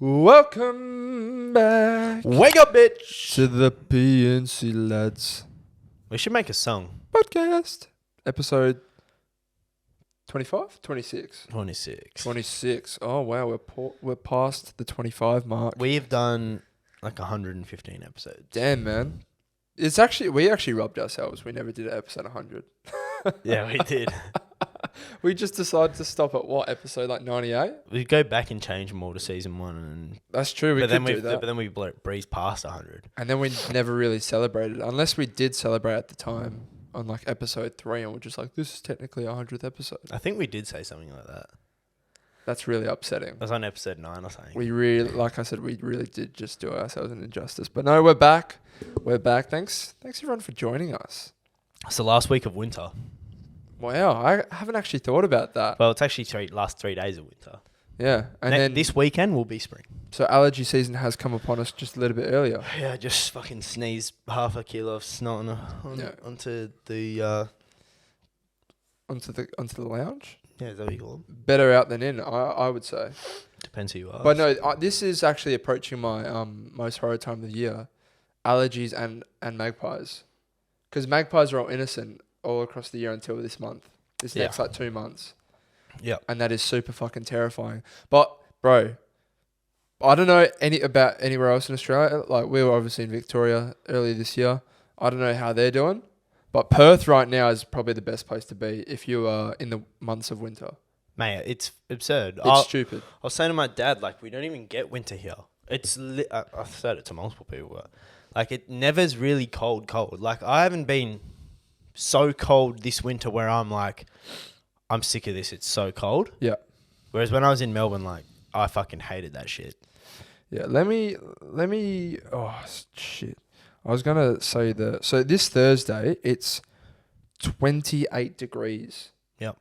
Welcome back. Wake up, bitch! To the PNC Lads We should make a song. podcast. Episode 25? 26. 26. 26. Oh, wow. We're past the 25 mark. We've done like 115 episodes. Damn, man. We actually robbed ourselves. We never did an episode 100. Yeah, we did. We just decided to stop at what, episode like 98? We go back and change them all to season 1. And That's true. We could do that. But then we breezed past 100. And then we never really celebrated, unless we did celebrate at the time on like episode 3, and we're just like, this is technically our 100th episode. I think we did say something like that. That's really upsetting. It was on episode 9 or something. We really, like I said, we really did just do ourselves an injustice. But no, we're back. We're back. Thanks everyone for joining us. It's the last week of winter. Wow, I haven't actually thought about that. Well, it's actually last 3 days of winter. Yeah, and then this weekend will be spring. So allergy season has come upon us just a little bit earlier. Yeah, I just fucking sneezed half a kilo of snot onto the onto the lounge. Yeah, is that what you call them? Better out than in, I would say. Depends who you are. But no, this is actually approaching my most horrid time of the year, allergies and magpies, because magpies are all innocent all across the year until this month. This next like 2 months. Yeah. And that is super fucking terrifying. But bro, I don't know about anywhere else in Australia. Like, we were obviously in Victoria earlier this year. I don't know how they're doing, but Perth right now is probably the best place to be if you are in the months of winter. Mate, it's absurd. It's stupid. I was saying to my dad, like, we don't even get winter here. It's I've said it to multiple people, but like, it never's really cold. Like, I haven't been so cold this winter where I'm like, I'm sick of this. It's so cold. Yeah. Whereas when I was in Melbourne, like, I fucking hated that shit. Yeah. Let me. Oh shit! I was gonna say so this Thursday it's 28 degrees. Yep.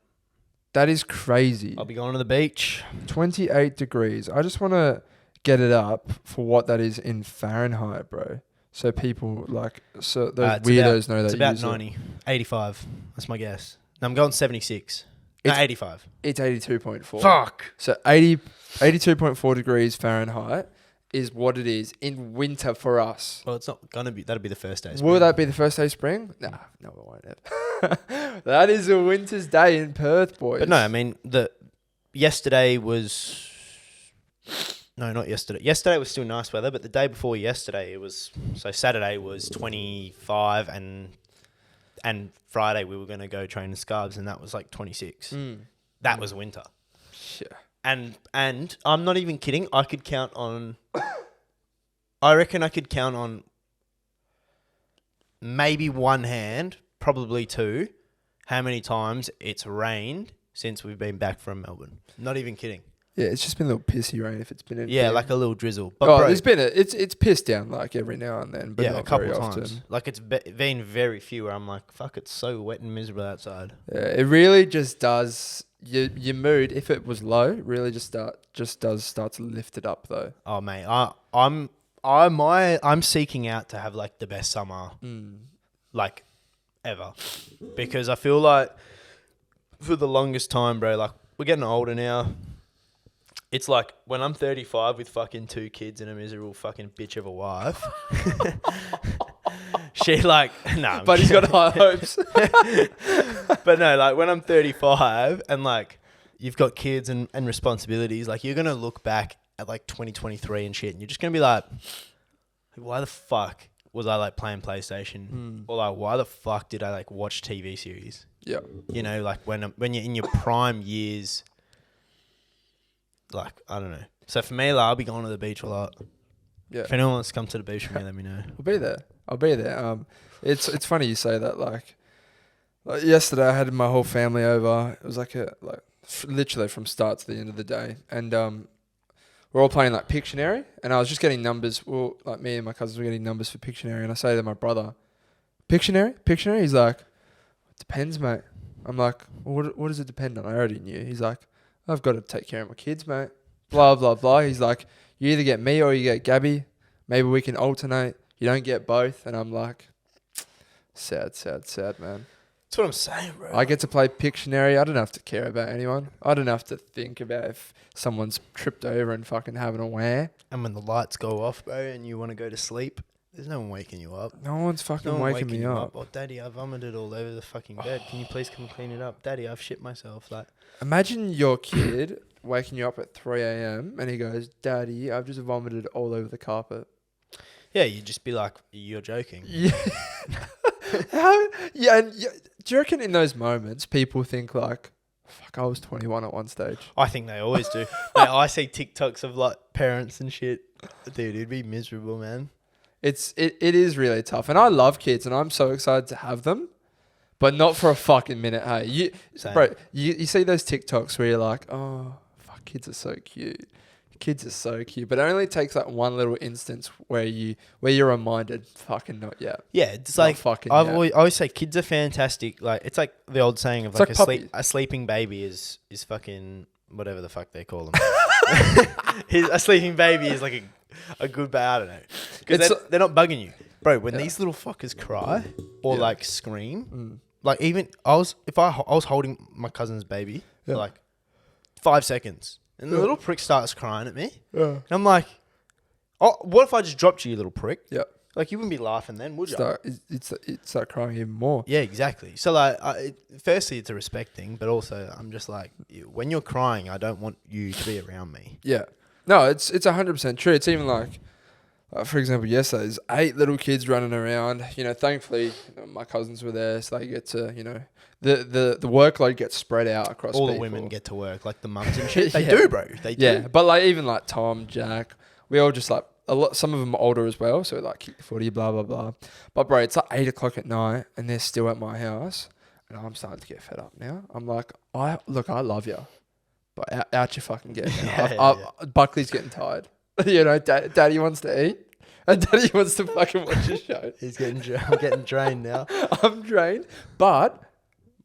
That is crazy. I'll be going to the beach. 28 degrees. I just want to get it up for what that is in Fahrenheit, bro. So people those weirdos know that. It's about 90, 85. That's my guess. No, I'm going 76. No, 85. It's 82.4. Fuck. So 82.4 degrees Fahrenheit is what it is in winter for us. Well, it's not going to be. That'll be the first day of Will spring. that be the first day of spring? No, it won't. That is a winter's day in Perth, boys. But no, I mean, yesterday was... No, not yesterday. Yesterday was still nice weather, but the day before yesterday, so Saturday was 25, and Friday we were going to go train in Scarbs, and that was like 26. That was winter. Yeah. And I'm not even kidding. I reckon I could count on maybe one hand, probably two, how many times it's rained since we've been back from Melbourne. Not even kidding. Yeah, it's just been a little pissy rain if it's been in. Yeah, like a little drizzle. But bro, there's been it's pissed down like every now and then, but not a couple very times. often. Like, it's been very few where I'm like, fuck, it's so wet and miserable outside. Yeah, it really just does. Your mood, if it was low, really just does start to lift it up though. Oh mate, I'm seeking out to have like the best summer, like ever, because I feel like for the longest time, bro, like, we're getting older now. It's like when I'm 35 with fucking 2 kids and a miserable fucking bitch of a wife. She like, no. But he's got high hopes. But no, like, when I'm 35 and like you've got kids and responsibilities, like, you're going to look back at like 2023 and shit, and you're just going to be like, why the fuck was I like playing PlayStation? Or like, why the fuck did I like watch TV series? Yeah. You know, like when you're in your prime years. Like, I don't know. So for me, like, I'll be going to the beach a lot. Yeah. If anyone wants to come to the beach with me, let me know. I'll be there. It's funny you say that. Like yesterday, I had my whole family over. It was literally from start to the end of the day, and we're all playing like Pictionary, and I was just getting numbers. Well, like, me and my cousins were getting numbers for Pictionary, and I say to my brother, Pictionary. He's like, it depends, mate. I'm like, well, what does it depend on? I already knew. He's like, I've got to take care of my kids, mate. Blah, blah, blah. He's like, you either get me or you get Gabby. Maybe we can alternate. You don't get both. And I'm like, sad, man. That's what I'm saying, bro. I get to play Pictionary. I don't have to care about anyone. I don't have to think about if someone's tripped over and fucking having a wear. And when the lights go off, bro, and you want to go to sleep, there's no one waking you up. No one's fucking waking me up. Oh, Daddy, I vomited all over the fucking bed. Can you please come clean it up? Daddy, I've shit myself. Like, imagine your kid waking you up at 3 a.m. and he goes, Daddy, I've just vomited all over the carpet. yeah, you'd just be like, you're joking. Yeah. Do you reckon in those moments people think like, fuck, I was 21 at one stage? I think they always do. Mate, I see TikToks of like parents and shit. Dude, it'd be miserable, man. It is really tough. And I love kids and I'm so excited to have them. But not for a fucking minute, hey. You see those TikToks where you're like, oh, fuck, kids are so cute. Kids are so cute. But it only takes like one little instance where you're reminded, fucking not yet. Yeah, it's Not like fucking I yet. always say kids are fantastic. Like it's like the old saying of It's like a sleeping baby is fucking whatever the fuck they call them. A sleeping baby is like a good baby. I don't know. Because they're not bugging you. Bro, when these little fuckers cry or like scream, like even I was holding my cousin's baby for like 5 seconds and the little prick starts crying at me. Yeah. And I'm like, oh, what if I just dropped you, little prick? Yeah. Like you wouldn't be laughing then, would you? It start crying even more. Yeah, exactly. So like, firstly, it's a respect thing, but also I'm just like, when you're crying, I don't want you to be around me. Yeah. No, it's 100% true. It's even like, for example, yesterday, there's 8 little kids running around. You know, thankfully, my cousins were there, so they get to, you know, the workload gets spread out across all people. the women get to work, like the mums and shit. They do, bro. They do. Yeah, but like even like Tom, Jack, we all just like some of them are older as well, so we like kick the footy, blah blah blah. But bro, it's like 8 o'clock at night, and they're still at my house, and I'm starting to get fed up now. I'm like, I love you, but out you fucking get now. Buckley's getting tired. You know, Daddy wants to eat. And Daddy wants to fucking watch his show. I'm getting drained now. I'm drained, but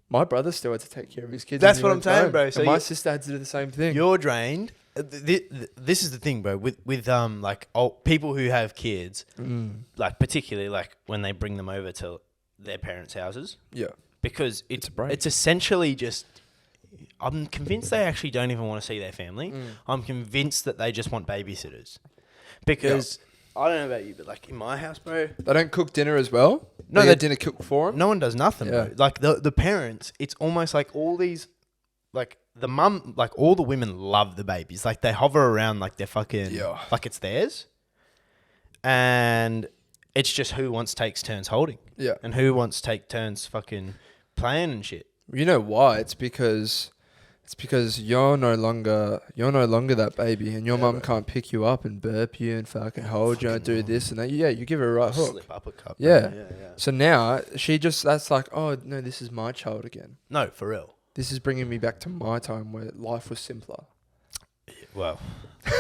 my brother still had to take care of his kids. That's what I'm saying, bro. So my sister had to do the same thing. You're drained. This is the thing, bro. With like people who have kids, like particularly like when they bring them over to their parents' houses. Yeah. Because it's essentially just. I'm convinced they actually don't even want to see their family. I'm convinced that they just want babysitters. Because I don't know about you, but like in my house, bro, they don't cook dinner as well. No, they dinner cooked for them. No one does nothing, bro. Like the parents, it's almost like all these, like the mum, like all the women love the babies. Like they hover around like they're fucking, like it's theirs. And it's just who takes turns holding. Yeah. And who wants to take turns fucking playing and shit. You know why? It's because you're no longer that baby, and your mum can't pick you up and burp you and fucking hold you and do this and that. Yeah, you give her a right hook. Slip up a cup. Yeah. So now that's like, oh no, this is my child again. No, for real. This is bringing me back to my time where life was simpler. Well,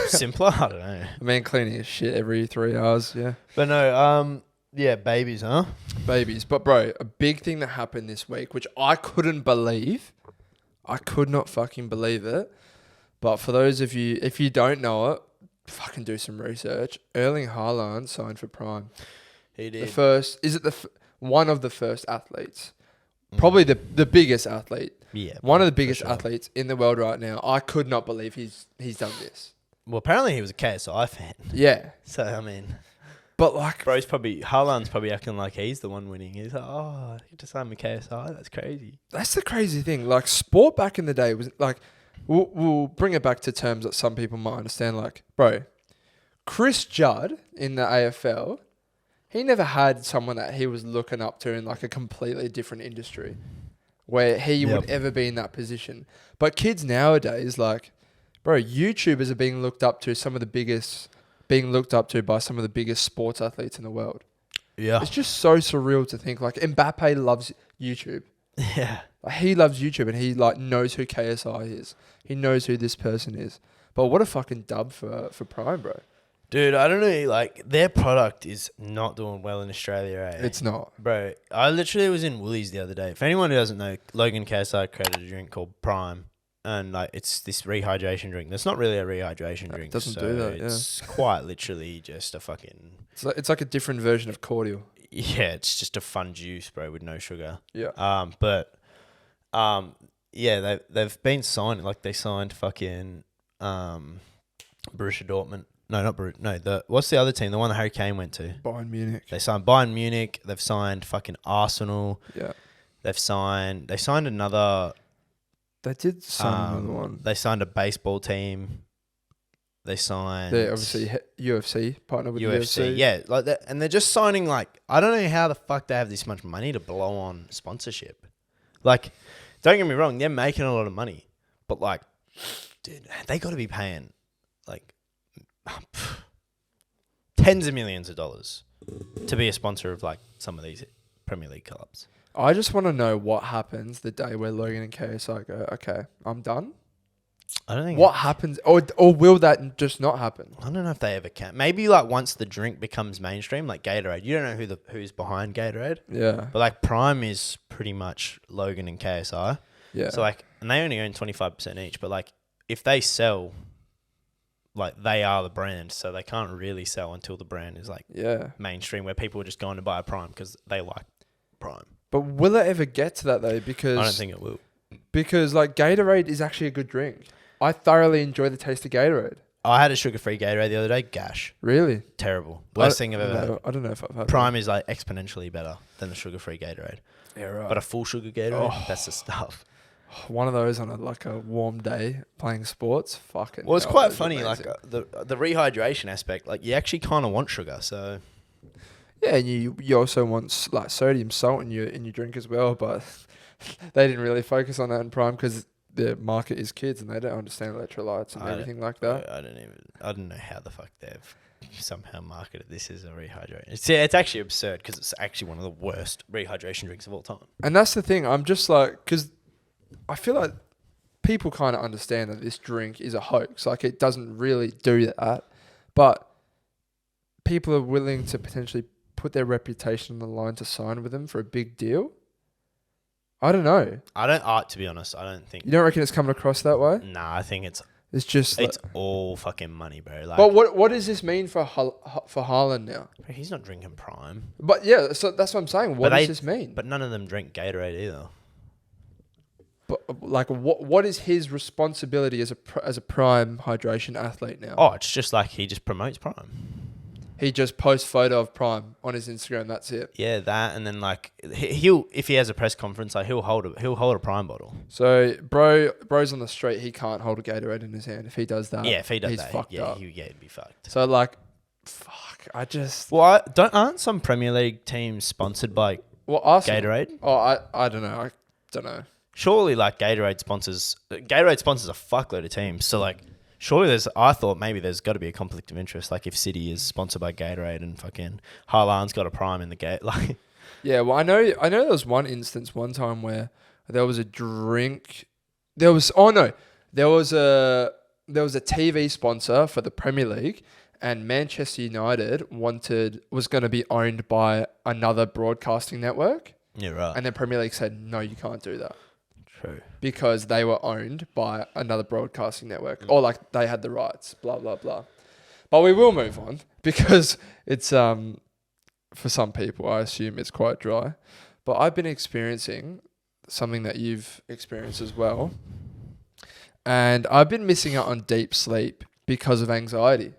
simpler? I don't know. I mean, cleaning his shit every 3 hours. Yeah. But no, yeah, babies, huh? Babies. But bro, a big thing that happened this week, which I couldn't believe. I could not fucking believe it. But for those of you, if you don't know it, fucking do some research. Erling Haaland signed for Prime. He did. One of the first athletes. Probably the biggest athlete. Yeah. One of the biggest athletes in the world right now. I could not believe he's done this. Well, apparently he was a KSI fan. Yeah. So, I mean... But like... Haaland's probably acting like he's the one winning. He's like, oh, you just signed with KSI? That's crazy. That's the crazy thing. Like, sport back in the day was like... We'll bring it back to terms that some people might understand. Like, bro, Chris Judd in the AFL, he never had someone that he was looking up to in like a completely different industry where he would ever be in that position. But kids nowadays, like, bro, YouTubers are being looked up to by some of the biggest sports athletes in the world. Yeah. It's just so surreal to think. Like, Mbappe loves YouTube. Yeah. Like, he loves YouTube and he like knows who KSI is. He knows who this person is. But what a fucking dub for Prime, bro. Dude, I don't know. Like, their product is not doing well in Australia, eh? It's not. Bro, I literally was in Woolies the other day. For anyone who doesn't know, Logan KSI created a drink called Prime. And like it's this rehydration drink. That's not really a rehydration drink. It doesn't do that. It's quite literally just a fucking. It's like a different version of cordial. Yeah, it's just a fun juice, bro, with no sugar. Yeah. Yeah, they've been signed. Like they signed fucking Borussia Dortmund. No, not Borussia. No, what's the other team? The one that Harry Kane went to. Bayern Munich. They signed Bayern Munich. They've signed fucking Arsenal. Yeah. They signed another. They did sign another one. They signed a baseball team. They signed. They obviously UFC partner with UFC. Yeah, like that, and they're just signing like I don't know how the fuck they have this much money to blow on sponsorship. Like, don't get me wrong, they're making a lot of money, but like, dude, they got to be paying like tens of millions of dollars to be a sponsor of like some of these Premier League clubs. I just want to know what happens the day where Logan and KSI go, okay, I'm done. I don't think what happens, or will that just not happen? I don't know if they ever can. Maybe like once the drink becomes mainstream, like Gatorade. You don't know who's behind Gatorade. Yeah. But like Prime is pretty much Logan and KSI. Yeah. So like, and they only own 25% each. But like, if they sell, like they are the brand, so they can't really sell until the brand is like mainstream, where people are just going to buy a Prime because they like Prime. But will it ever get to that though? Because I don't think it will. Because like Gatorade is actually a good drink. I thoroughly enjoy the taste of Gatorade. I had a sugar-free Gatorade the other day. Gash. Really? Terrible. Worst thing I've ever had. I don't know if I've had Prime is like exponentially better than the sugar-free Gatorade. Yeah, right. But a full sugar Gatorade, that's the stuff. One of those on a warm day playing sports, fucking. Well, it's quite funny, amazing. Like the rehydration aspect. Like you actually kind of want sugar, so. Yeah, and you also want like sodium salt in your drink as well, but they didn't really focus on that in Prime because the market is kids and they don't understand electrolytes and everything like that. I don't know how the fuck they've somehow marketed this as a rehydration. It's actually absurd because it's actually one of the worst rehydration drinks of all time. And that's the thing. I'm just like, because I feel like people kind of understand that this drink is a hoax. Like it doesn't really do that, but people are willing to potentially put their reputation on the line to sign with them for a big deal. I don't know. To be honest, I don't think. You don't reckon it's coming across that way? Nah, I think it's just it's all fucking money, bro. Like, but what does this mean for Haaland now? Bro, he's not drinking Prime. But yeah, so that's what I'm saying. What does this mean? But none of them drink Gatorade either. But like, what is his responsibility as a prime hydration athlete now? Oh, it's just like he just promotes Prime. He just posts photo of Prime on his Instagram. That's it. Yeah, that, and then like he'll if he has a press conference, like he'll hold a Prime bottle. So bro's on the street. He can't hold a Gatorade in his hand. If he does that, if he does he's that, fucked up. He'd be fucked. So like, fuck. I just aren't some Premier League teams sponsored by Arsenal? Gatorade? Oh, I don't know. I don't know. Surely, like Gatorade sponsors a fuckload of teams. So like. Surely I thought maybe there's got to be a conflict of interest. Like if City is sponsored by Gatorade and fucking Haaland's got a Prime in the gate. Like, yeah, well, I know there was one instance one time where there was a drink. There was a TV sponsor for the Premier League, and Manchester United was going to be owned by another broadcasting network. Yeah, right. And the Premier League said, no, you can't do that. True. Because they were owned by another broadcasting network, or like they had the rights, blah blah blah. But we will move on because it's for some people, I assume it's quite dry. But I've been experiencing something that you've experienced as well, and I've been missing out on deep sleep because of anxiety.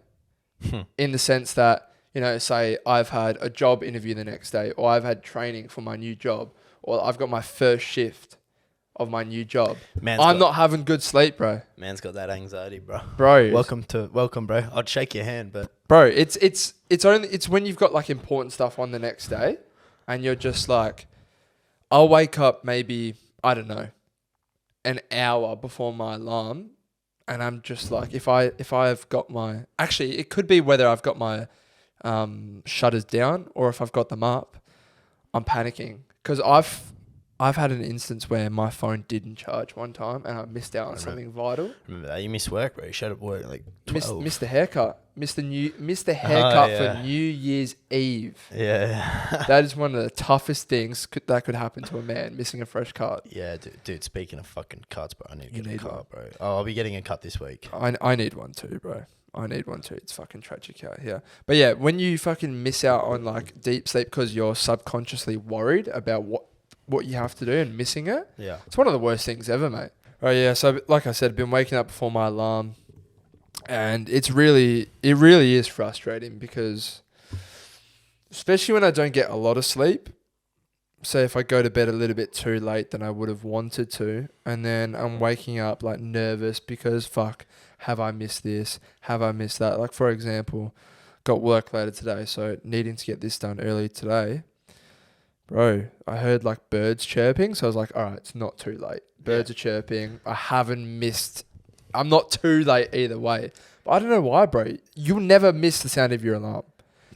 In the sense that, say I've had a job interview the next day, or I've had training for my new job, or I've got my first shift of my new job. I'm not having good sleep, bro. Man's got that anxiety, bro. Welcome, bro. I'd shake your hand, but bro, it's when you've got like important stuff on the next day, and you're just like, I'll wake up maybe, I don't know, an hour before my alarm, and I'm just like, if I've got my, actually it could be whether I've got my shutters down or if I've got them up, I'm panicking because I've had an instance where my phone didn't charge one time and I missed out on something vital. Remember that? You missed work, bro. You showed up work like 12. Missed the haircut. Missed the haircut for New Year's Eve. Yeah. That is one of the toughest things that could happen to a man, missing a fresh cut. Yeah, dude, speaking of fucking cuts, bro, I need to get a cut, bro. Oh, I'll be getting a cut this week. I need one too, bro. I need one too. It's fucking tragic out here. But yeah, when you fucking miss out on like deep sleep because you're subconsciously worried about what you have to do and missing it, Yeah. it's one of the worst things ever, mate. Oh yeah, so like I said, I've been waking up before my alarm, and it really is frustrating because, especially when I don't get a lot of sleep. Say if I go to bed a little bit too late than I would have wanted to, and then I'm waking up like nervous because fuck, have I missed this? Have I missed that? Like for example, got work later today, so needing to get this done early today. Bro, I heard like birds chirping, so I was like, all right, it's not too late. Birds are chirping. I haven't missed. I'm not too late either way. But I don't know why, bro. You'll never miss the sound of your alarm.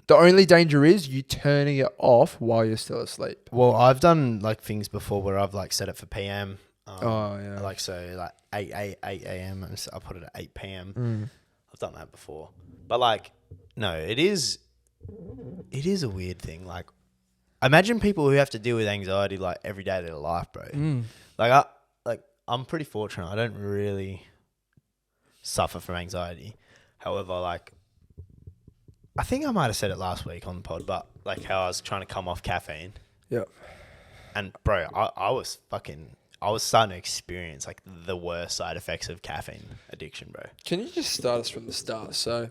The only danger is you turning it off while you're still asleep. Well, I've done like things before where I've like set it for PM. Like so like 8 a.m. and so I put it at 8 p.m. I've done that before. But like, no, it is a weird thing. Like, imagine people who have to deal with anxiety like every day of their life, bro. I'm pretty fortunate. I don't really suffer from anxiety. However, like, I think I might have said it last week on the pod, but like how I was trying to come off caffeine. Yep. And bro, I was starting to experience like the worst side effects of caffeine addiction, bro. Can you just start us from the start? So,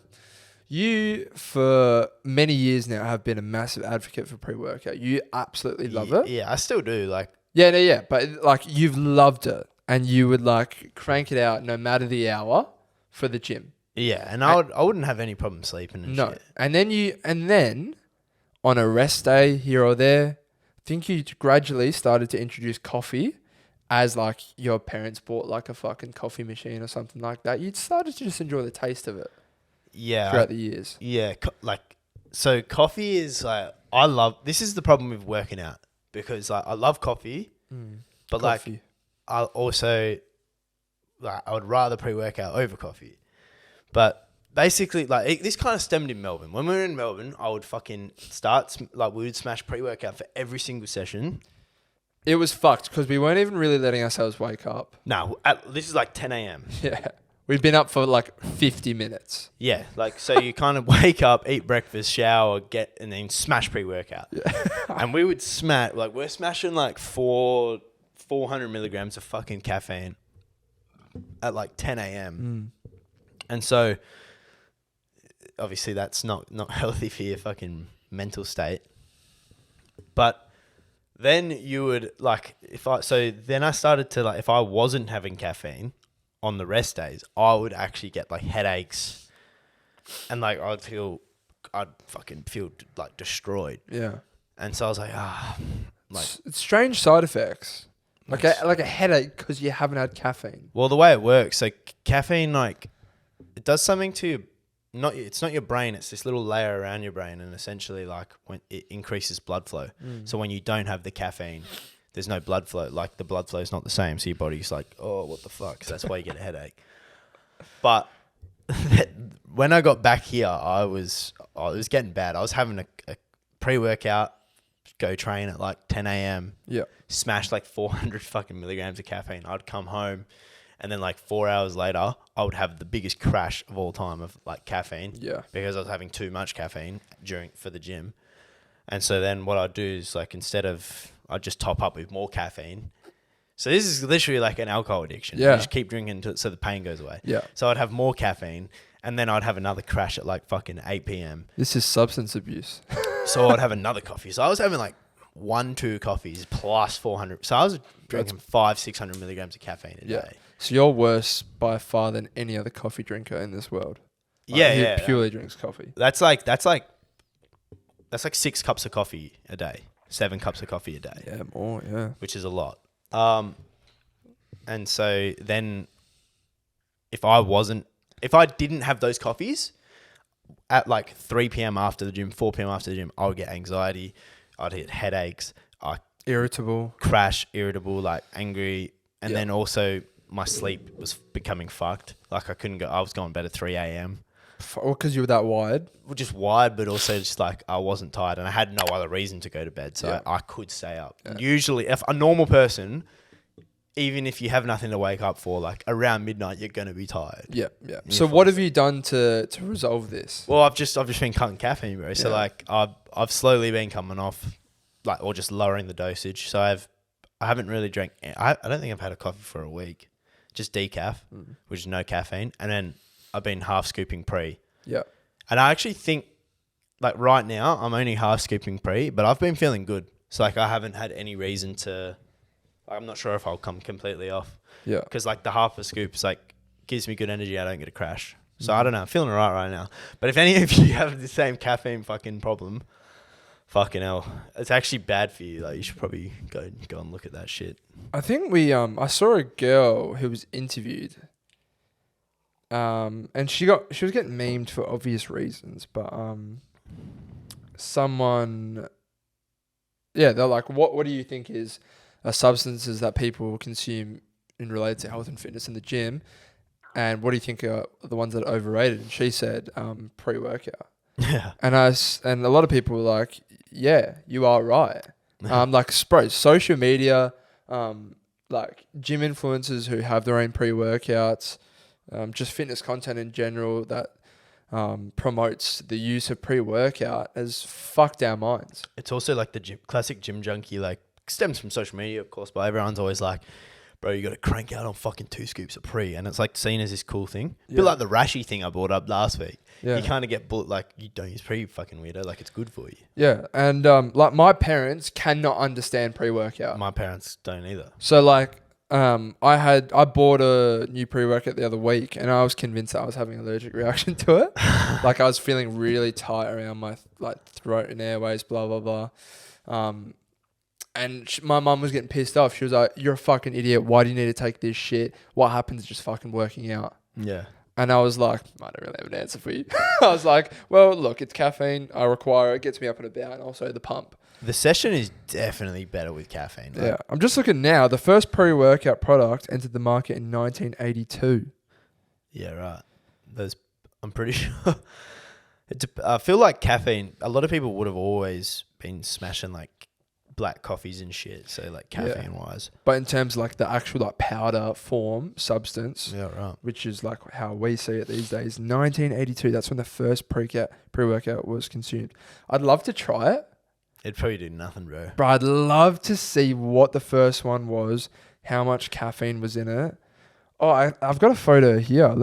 you for many years now have been a massive advocate for pre-workout. You absolutely love it. Yeah, I still do. Like, yeah, but like you've loved it, and you would like crank it out no matter the hour for the gym. Yeah, and I wouldn't have any problem sleeping and shit. And then on a rest day here or there, I think you gradually started to introduce coffee as like your parents bought like a fucking coffee machine or something like that. You'd started to just enjoy the taste of it. Yeah. Throughout the years. Yeah, so coffee is like, this is the problem with working out because like I love coffee, but coffee. Like I also like I would rather pre-workout over coffee. But basically, like this kind of stemmed in Melbourne. When we were in Melbourne, I would fucking we would smash pre-workout for every single session. It was fucked because we weren't even really letting ourselves wake up. No, this is like 10 a.m. Yeah. We'd been up for like 50 minutes. Yeah, like so you kind of wake up, eat breakfast, shower, and then smash pre-workout. Yeah. And we would smash, like we're smashing like 400 milligrams of fucking caffeine at like 10 a.m. And so, obviously, that's not healthy for your fucking mental state. But then you would then I started to like, if I wasn't having caffeine on the rest days, I would actually get like headaches, and like I'd fucking feel like destroyed. Yeah. And so I was like, it's strange side effects. Like a headache because you haven't had caffeine. Well, the way it works, so caffeine like. It does something to it's not your brain, it's this little layer around your brain, and essentially like when it increases blood flow. So when you don't have the caffeine, there's no blood flow. Like the blood flow is not the same, so your body's like, oh, what the fuck? So that's why you get a headache. But when I got back here, it was getting bad. I was having a pre-workout, go train at like 10 a.m. Yeah. Smash like 400 fucking milligrams of caffeine. I'd come home. And then like 4 hours later, I would have the biggest crash of all time of like caffeine. Yeah. Because I was having too much caffeine for the gym. And so then what I'd do is like I'd just top up with more caffeine. So this is literally like an alcohol addiction. Yeah. You just keep drinking so the pain goes away. Yeah. So I'd have more caffeine and then I'd have another crash at like fucking 8 p.m. This is substance abuse. So I'd have another coffee. So I was having like 1-2 coffees plus 400. So I was drinking 500-600 milligrams of caffeine a day. So you're worse by far than any other coffee drinker in this world. Like, he purely drinks coffee. That's like 6 cups of coffee a day, 7 cups of coffee a day. Yeah, more, yeah. Which is a lot. And so then if I didn't have those coffees at like 3 p.m. after the gym, 4 p.m. after the gym, I would get anxiety. I'd get headaches. Irritable, like angry. And then also my sleep was becoming fucked. Like I couldn't go. I was going to bed at 3 a.m. Because you were that wired? Well, just wired, but also just like I wasn't tired and I had no other reason to go to bed. So I could stay up. Yeah. Usually, if a normal person, even if you have nothing to wake up for, like around midnight, you're gonna be tired. Yeah. So what have you done to resolve this? Well, I've just been cutting caffeine, bro. So like I've slowly been coming off, like, or just lowering the dosage. So I haven't really drank. I don't think I've had a coffee for a week, just decaf, which is no caffeine, and then I've been half scooping pre. Yeah. And I actually think, like right now, I'm only half scooping pre, but I've been feeling good. So like I haven't had any reason to. I'm not sure if I'll come completely off. Yeah. Because like the half a scoop is like gives me good energy. I don't get a crash. So I don't know. I'm feeling alright right now. But if any of you have the same caffeine fucking problem, fucking hell, it's actually bad for you. Like you should probably go and look at that shit. I think I saw a girl who was interviewed. And she was getting memed for obvious reasons, but they're like, what do you think is substances that people consume in related to health and fitness in the gym, and what do you think are the ones that are overrated? And she said pre-workout. Yeah. And a lot of people were like, yeah, you are right. Like social media, like gym influencers who have their own pre-workouts, just fitness content in general that promotes the use of pre-workout has fucked our minds. It's also like the classic gym junkie, like stems from social media, of course, but everyone's always like, bro, you got to crank out on fucking 2 scoops of pre, and it's like seen as this cool thing. A bit like the rashy thing I brought up last week. Yeah. You kind of get like, you don't use pre, you fucking weirdo, like it's good for you. Yeah, and like my parents cannot understand pre-workout. My parents don't either. So like, I bought a new pre-workout the other week, and I was convinced that I was having an allergic reaction to it. Like I was feeling really tight around my like throat and airways, blah blah blah. And my mum was getting pissed off. She was like, "You're a fucking idiot. Why do you need to take this shit? What happens is just fucking working out." Yeah. And I was like, I don't really have an answer for you. I was like, well, look, it's caffeine. I require it. It gets me up and about, and also the pump. The session is definitely better with caffeine. Right? Yeah. I'm just looking now. The first pre-workout product entered the market in 1982. Yeah, right. I'm pretty sure. I feel like caffeine, a lot of people would have always been smashing like black coffees and shit, so like caffeine wise. But in terms of like the actual like powder form substance, right, which is like how we see it these days, 1982, that's when the first pre-workout was consumed. I'd love to try it. It'd probably do nothing, bro. But I'd love to see what the first one was, how much caffeine was in it. Oh, I've got a photo here.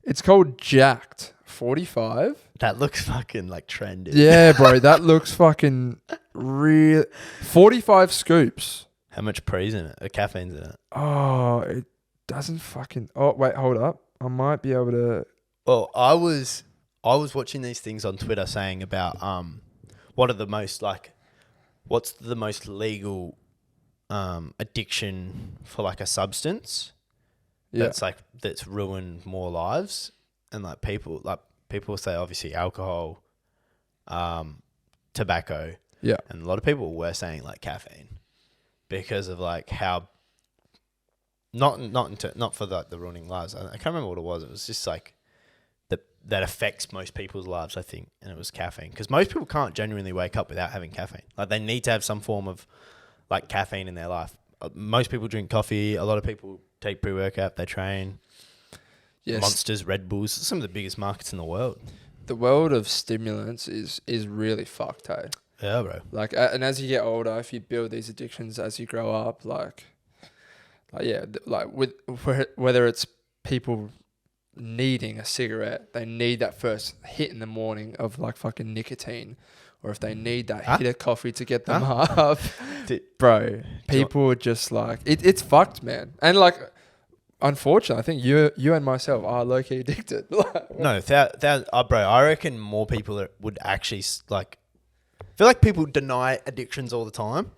It's called Jacked 45. That looks fucking like trendy. Yeah, bro, that looks fucking real. 45 scoops. How much pre's in it? Caffeine's in it? Oh, it doesn't fucking... Oh, wait, hold up. I might be able to... Well, I was watching these things on Twitter saying about what's the most legal addiction for like a substance that's ruined more lives, and like people say obviously alcohol, tobacco, and a lot of people were saying like caffeine because of like how not for the ruining lives. I can't remember what it was. It was just like that affects most people's lives, I think, and it was caffeine, because most people can't genuinely wake up without having caffeine. Like they need to have some form of like caffeine in their life. Most people drink coffee. A lot of people take pre-workout. They train. Yes. Monsters, Red Bulls, some of the biggest markets in the world. The world of stimulants is really fucked, hey? Yeah, bro. Like, and as you get older, if you build these addictions as you grow up, whether it's people needing a cigarette, they need that first hit in the morning of like fucking nicotine, or if they need that hit of coffee to get them up, bro, people are just like, it's fucked, man. And like, unfortunately, I think you and myself are low-key addicted. No, bro, I reckon more people would actually like, I feel like people deny addictions all the time.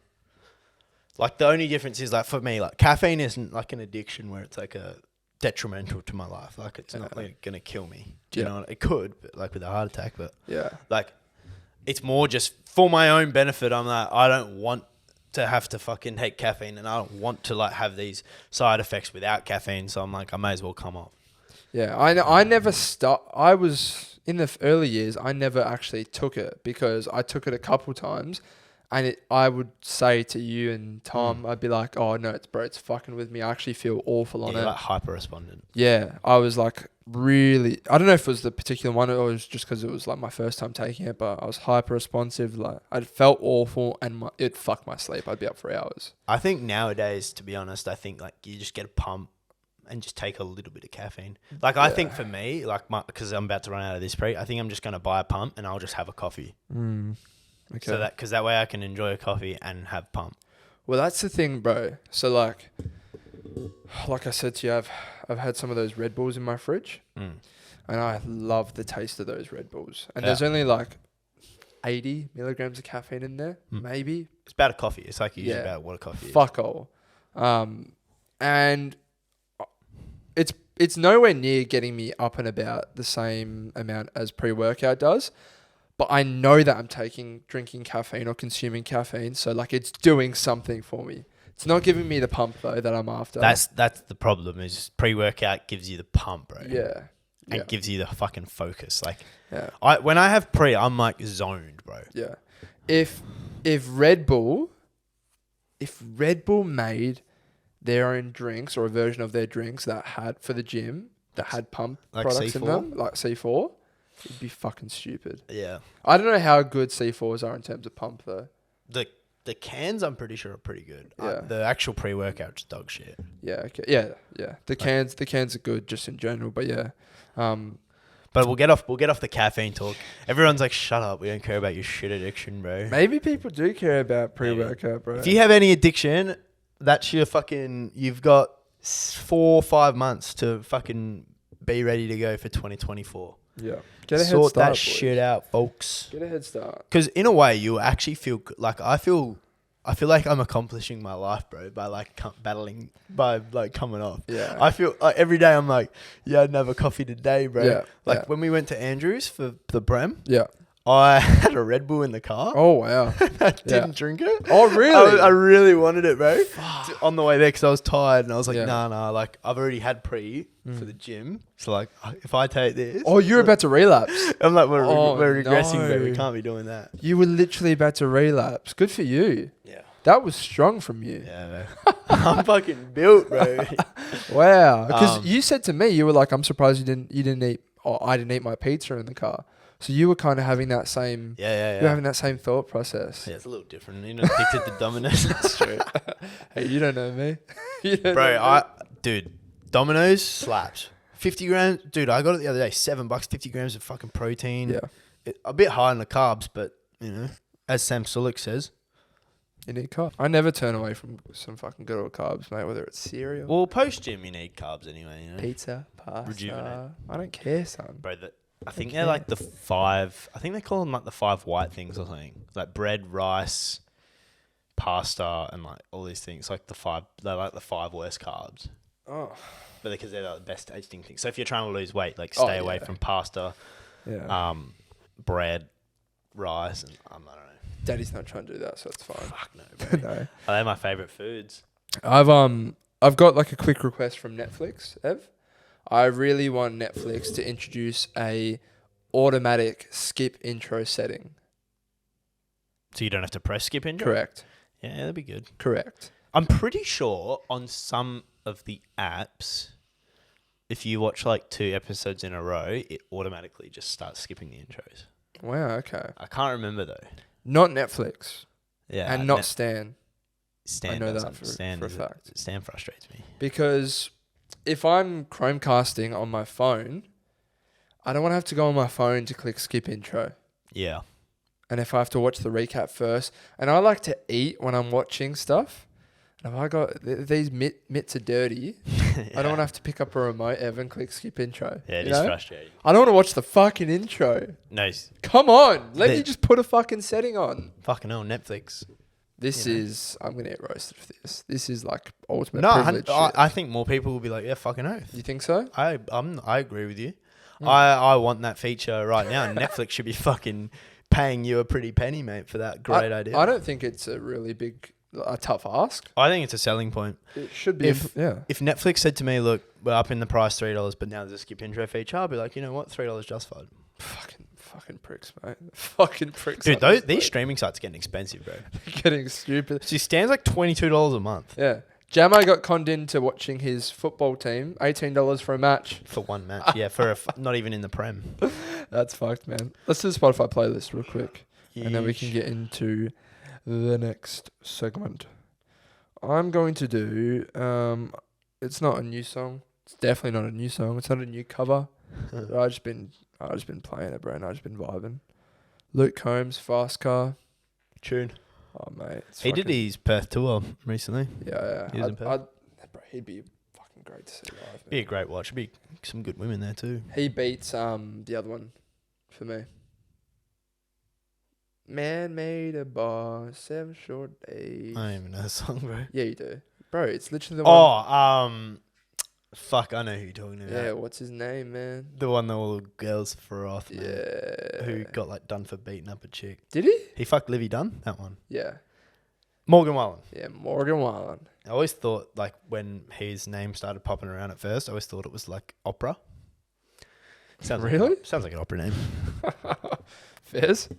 Like the only difference is like for me, like caffeine isn't like an addiction where it's like a detrimental to my life. Like it's not like gonna kill me. Do you know what? It could, but like with a heart attack, but like it's more just for my own benefit. I'm like, I don't want to have to fucking take caffeine, and I don't want to like have these side effects without caffeine. So I'm like, I may as well come off. Yeah, I never stopped. I was in the early years. I never actually took it because I took it a couple times, And I would say to you and Tom, I'd be like, oh, no, it's fucking with me. I actually feel awful on You're it. like hyper respondent. Yeah, I was like really, I don't know if it was the particular one or it was just because it was like my first time taking it, but I was hyper responsive. Like I felt awful and it fucked my sleep. I'd be up for hours. I think nowadays, to be honest, I think like you just get a pump and just take a little bit of caffeine. Like I think for me, like because I'm about to run out of this pre, I think I'm just going to buy a pump and I'll just have a coffee. Okay. So because that way I can enjoy a coffee and have pump. Well, that's the thing, bro. So like I said to you, I've had some of those Red Bulls in my fridge, and I love the taste of those Red Bulls. And there's only like 80 milligrams of caffeine in there, maybe. It's about a coffee. It's like usually about what a coffee is. Fuck all. And it's nowhere near getting me up and about the same amount as pre-workout does. But I know that I'm drinking caffeine or consuming caffeine. So like it's doing something for me. It's not giving me the pump though that I'm after. That's the problem is pre-workout gives you the pump, bro. Yeah. And gives you the fucking focus. Like yeah. When I have pre, I'm like zoned, bro. Yeah. If Red Bull made their own drinks or a version of their drinks that had for the gym that had pump like products C4? in them, like C4, it'd be fucking stupid. Yeah. I don't know how good C4s are in terms of pump though. The cans I'm pretty sure are pretty good. Yeah. The actual pre-workout just dog shit. Yeah. Okay. Yeah. The cans are good just in general, but yeah. But we'll get off the caffeine talk. Everyone's like, shut up. We don't care about your shit addiction, bro. Maybe people do care about pre-workout, bro. If you have any addiction, that's your fucking... You've got 4 or 5 months to fucking be ready to go for 2024. Yeah. Get a head Sort start, that boys. shit out, folks. Get a head start. Because in a way, you actually feel... Like, I feel like I'm accomplishing my life, bro, by like coming off. Yeah. I feel like every day I'm like, yeah, I didn't have a coffee today, bro. Yeah. Like when we went to Andrews for the Prem, Yeah. I had a Red Bull in the car. Oh, wow. I didn't drink it. Oh, really? I really wanted it, bro. On the way there because I was tired and I was like, Yeah. nah. Like I've already had pre for the gym. So like if I take this. Oh, you're about to relapse. I'm like, we're regressing, no. bro. We can't be doing that. You were literally about to relapse. Good for you. Yeah. That was strong from you. Yeah, bro. I'm fucking built, bro. Wow. Because you said to me, you were like, I'm surprised you didn't eat, or I didn't eat my pizza in the car. So you were kind of having that same, Yeah. you were having that same thought process. Yeah, it's a little different. You're not addicted to Domino's. That's true. Hey, you don't know me. Dude, Domino's slaps. 50 grams. Dude, I got it the other day. $7, 50 grams of fucking protein. Yeah. A bit high on the carbs, but, you know, as Sam Sulek says. You need carbs. I never turn away from some fucking good old carbs, mate, whether it's cereal, Well, post-gym, you need carbs anyway, you know. pizza, pasta. Rejuvenate. I don't care, son. Bro, I think they're like the 5... I think they call them like the 5 white things or something. Like bread, rice, pasta, and like all these things. Like they're like the 5 worst carbs. Oh. But because they're like the best tasting things. So if you're trying to lose weight, like stay away from pasta, bread, rice, and I don't know. Daddy's not trying to do that, so it's fine. Fuck no, bro. No. Are they my favourite foods? I've got like a quick request from Netflix, Ev. I really want Netflix to introduce a automatic skip intro setting. So you don't have to press skip intro? Correct. Yeah, that'd be good. Correct. I'm pretty sure on some of the apps, if you watch like 2 episodes in a row, it automatically just starts skipping the intros. Wow, okay. I can't remember though. Not Netflix. Yeah. And not Stan. Stan I know doesn't. that for a fact. Stan frustrates me. Because if I'm Chromecasting on my phone, I don't want to have to go on my phone to click skip intro. Yeah. And if I have to watch the recap first, and I like to eat when I'm watching stuff, and if I got these mitts are dirty, I don't want to have to pick up a remote ever and click skip intro. Yeah, it is frustrating. I don't want to watch the fucking intro. No. Come on, let me just put a fucking setting on. Fucking hell, Netflix. I'm going to get roasted for this. This is like ultimate No, privilege. I think more people will be like, yeah, fucking oath. You think so? I agree with you. I want that feature right now. Netflix should be fucking paying you a pretty penny, mate, for that great idea. I don't think it's a really tough ask. I think it's a selling point. It should be. If Netflix said to me, look, we're up in the price $3, but now there's a skip intro feature, I'll be like, you know what, $3 justified. Fucking pricks, mate. Fucking pricks. Dude, these streaming sites are getting expensive, bro. Getting stupid. So stands like $22 a month. Yeah. Jamo got conned into watching his football team. $18 for a match. For one match, yeah. For not even in the Prem. That's fucked, man. Let's do the Spotify playlist real quick. And then we can get into the next segment. I'm going to do... it's not a new song. It's definitely not a new song. It's not a new cover. But I've just been playing it, bro, and I've just been vibing. Luke Combs, Fast Car. Tune. Oh, mate. He did his Perth tour recently. Yeah. He was in Perth. Bro, he'd be fucking great to see live. Man. Be a great watch. Be some good women there too. He beats the other one for me. Man made a bar, 7 short days. I don't even know the song, bro. Yeah, you do. Bro, it's literally the one. Fuck, I know who you're talking about. Yeah, what's his name, man? The one that all the girls froth, man. Yeah. Who got like done for beating up a chick. Did he? He fucked Livy Dunn, that one. Yeah. Morgan Wallen. Yeah, Morgan Wallen. I always thought, like, when his name started popping around at first, I always thought it was like opera. Really? Sounds like an opera name. Fizz?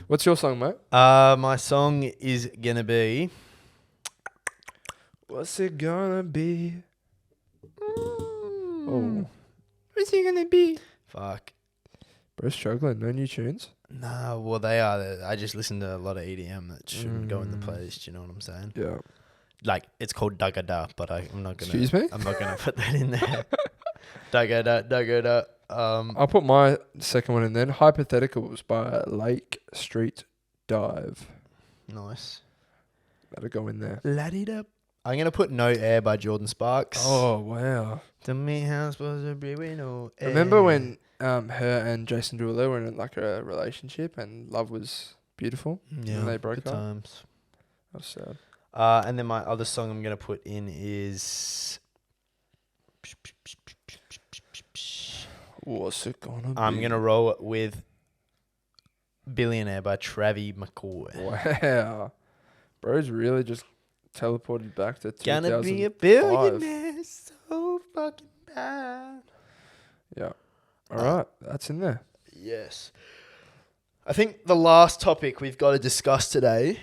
What's your song, mate? My song is gonna be... What's it gonna be? Oh. What's it gonna be? Fuck. Bro, struggling. No new tunes? No, well, they are. I just listen to a lot of EDM that shouldn't go in the playlist, you know what I'm saying? Yeah. Like, it's called Dugga Da, but I'm not gonna... Excuse me? I'm not gonna put that in there. Dugga Da. I'll put my second one in then. Hypotheticals by Lake Street Dive. Nice. That'll go in there. La-di-da. I'm going to put No Air by Jordan Sparks. Oh, wow. To me, how I'm supposed to be with no air. Remember when her and Jason Derulo were in like a relationship and love was beautiful? Yeah, and they broke good up? times. That was sad. And then my other song I'm going to put in is... What's it gonna be? I'm going to roll it with Billionaire by Travis McCoy. Wow. Bro's really just teleported back to 2005. Gonna be a billionaire so fucking bad. Yeah. All right. That's in there. Yes. I think the last topic we've got to discuss today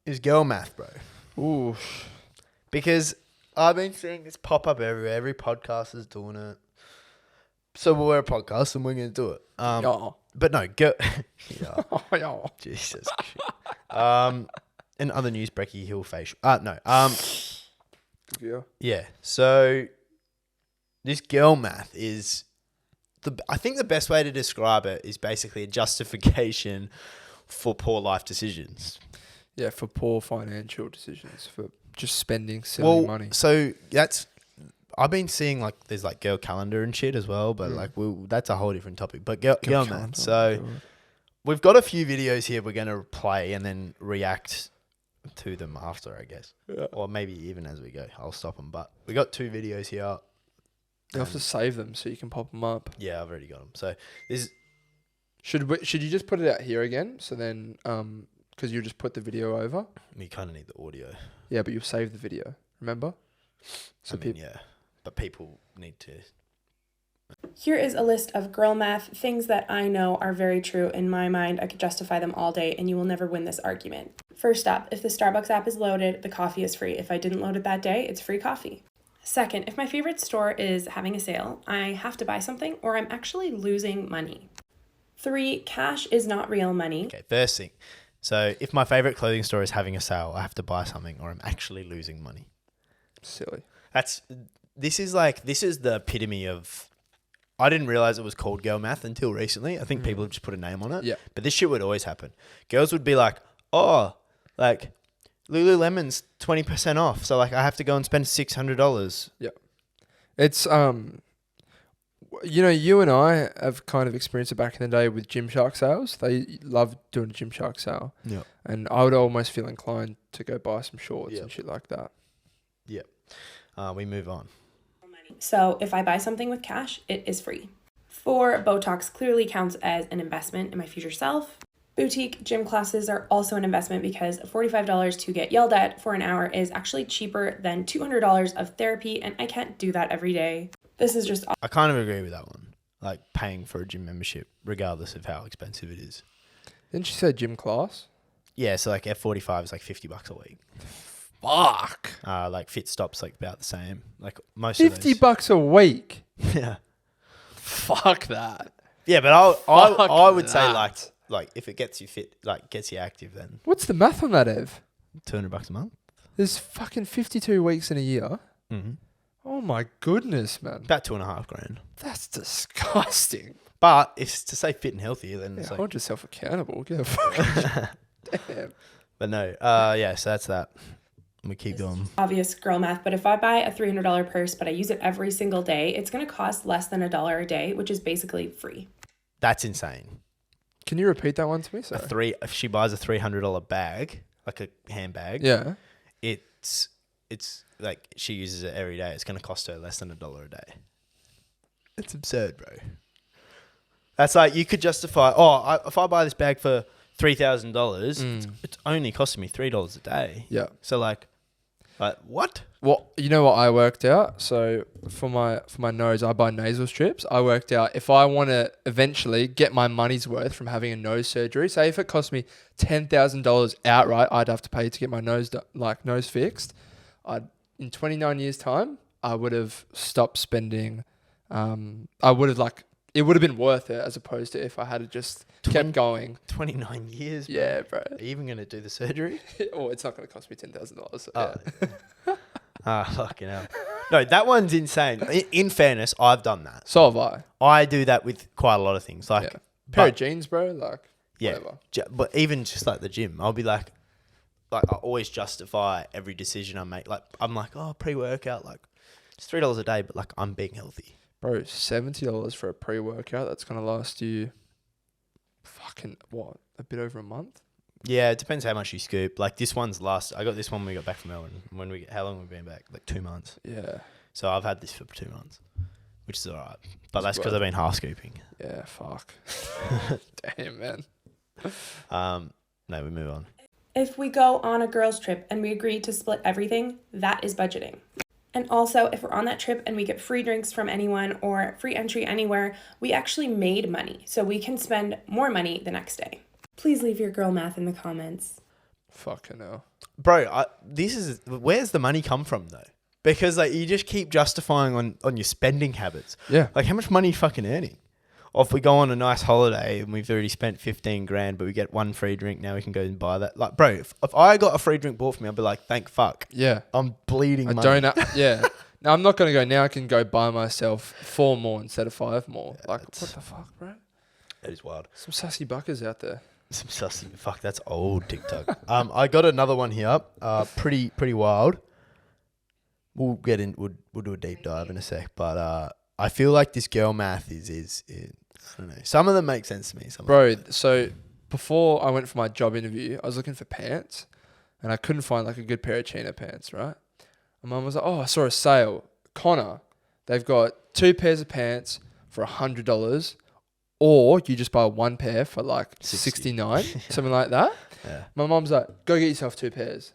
is girl math, bro. Ooh. Because I've been seeing this pop up everywhere. Every podcast is doing it. So we're a podcast and we're going to do it. But no, girl... Yeah. Jesus. And other news, Brecky Hill facial. No. Yeah. So this girl math is... I think the best way to describe it is basically a justification for poor life decisions. Yeah, for poor financial decisions, for just spending silly money. So that's... I've been seeing like there's like girl calendar and shit as well, but like that's a whole different topic. But girl math. So we've got a few videos here we're going to play and then react to them after, I guess. Yeah. Or maybe even as we go. I'll stop them. But we got 2 videos here. You have to save them so you can pop them up. Yeah, I've already got them. So this should you just put it out here again? So then, because you just put the video over. We kind of need the audio. Yeah, but you'll save the video. Remember? So yeah, but people need to. Here is a list of girl math, things that I know are very true in my mind. I could justify them all day and you will never win this argument. First up, if the Starbucks app is loaded, the coffee is free. If I didn't load it that day, it's free coffee. Second, if my favorite store is having a sale, I have to buy something or I'm actually losing money. 3, cash is not real money. Okay, first thing. So if my favorite clothing store is having a sale, I have to buy something or I'm actually losing money. Silly. This is the epitome of... I didn't realize it was called girl math until recently. I think people have just put a name on it. Yeah. But this shit would always happen. Girls would be like, oh, like Lululemon's 20% off. So like I have to go and spend $600. Yeah. It's, you and I have kind of experienced it back in the day with Gymshark sales. They love doing a Gymshark sale. Yeah. And I would almost feel inclined to go buy some shorts and shit like that. Yeah. We move on. So if I buy something with cash, it is free. 4, Botox clearly counts as an investment in my future self. Boutique gym classes are also an investment because $45 to get yelled at for an hour is actually cheaper than $200 of therapy, and I can't do that every day. This is just... I kind of agree with that one. like paying for a gym membership, regardless of how expensive it is. Didn't you say gym class? Yeah, so like F45 is like $50 a week. Fuck. Like Fit Stop's like about the same. Like most $50 of those. a week. Yeah. Fuck that. Yeah, but I would say that. like if it gets you fit, like gets you active, then What's the math on that, Ev? $200 a month. There's fucking 52 weeks in a year. Mm-hmm. Oh my goodness, man. About $2,500. That's disgusting. But if to say fit and healthy, then it's Hold yourself accountable. Get a fucking damn. But no, yeah. So that's that. We keep going. Obvious girl math, but if I buy a $300 purse, but I use it every single day, it's going to cost less than $1 a day, which is basically free. That's insane. Can you repeat that one to me? Sorry. If she buys a $300 bag, like a handbag, Yeah. it's like she uses it every day. It's going to cost her less than $1 a day. It's absurd, bro. That's like you could justify. If I buy this bag for $3,000, it's only costing me $3 a day. Yeah. So like what? Well, you know what I worked out? So for my nose, I buy nasal strips. I worked out if I want to eventually get my money's worth from having a nose surgery, say if it cost me $10,000 outright, I'd have to pay to get my nose fixed. In 29 years' time, I would have stopped spending. It would have been worth it as opposed to if I had just kept going. 29 years, bro. Yeah, bro. Are you even going to do the surgery? Oh, it's not going to cost me $10,000. So yeah. Fucking hell. No, that one's insane. In fairness, I've done that. So have I. I do that with quite a lot of things. Like pair of jeans, bro. Like, whatever. But even just like the gym, I'll be like I always justify every decision I make. Like, I'm like, pre-workout, like, it's $3 a day, but like, I'm being healthy. Bro, $70 for a pre-workout, that's going to last you a bit over a month? Yeah, it depends how much you scoop. Like, this one's I got this one when we got back from Melbourne. How long have we been back? Like 2 months. Yeah. So I've had this for 2 months, which is all right. But that's because I've been half scooping. Yeah, fuck. Damn, man. No, we move on. If we go on a girls' trip and we agree to split everything, that is budgeting. And also, if we're on that trip and we get free drinks from anyone or free entry anywhere, we actually made money, so we can spend more money the next day. Please leave your girl math in the comments. Fucking hell. Bro, where's the money come from, though? Because like you just keep justifying on your spending habits. Yeah. Like, how much money are you fucking earning? Or if we go on a nice holiday and we've already spent 15 grand, but we get one free drink, now we can go and buy that. Like, bro, if I got a free drink bought for me, I'd be like, thank fuck. Yeah. I'm bleeding money. Yeah. Now, I'm not going to go now. I can go buy myself 4 more instead of 5 more. Yeah, like, what the fuck, bro? That is wild. Some sassy buckers out there. Some sassy. Fuck, that's old TikTok. I got another one here. Pretty wild. We'll get in. We'll do a deep dive in a sec. But I feel like this girl math is I don't know. Some of them make sense to me. Bro, so before I went for my job interview, I was looking for pants and I couldn't find like a good pair of chino pants, right? And Mum was like, I saw a sale. Connor, they've got 2 pairs of pants for $100 or you just buy 1 pair for like $69, something like that. Yeah. My mum's like, go get yourself 2 pairs.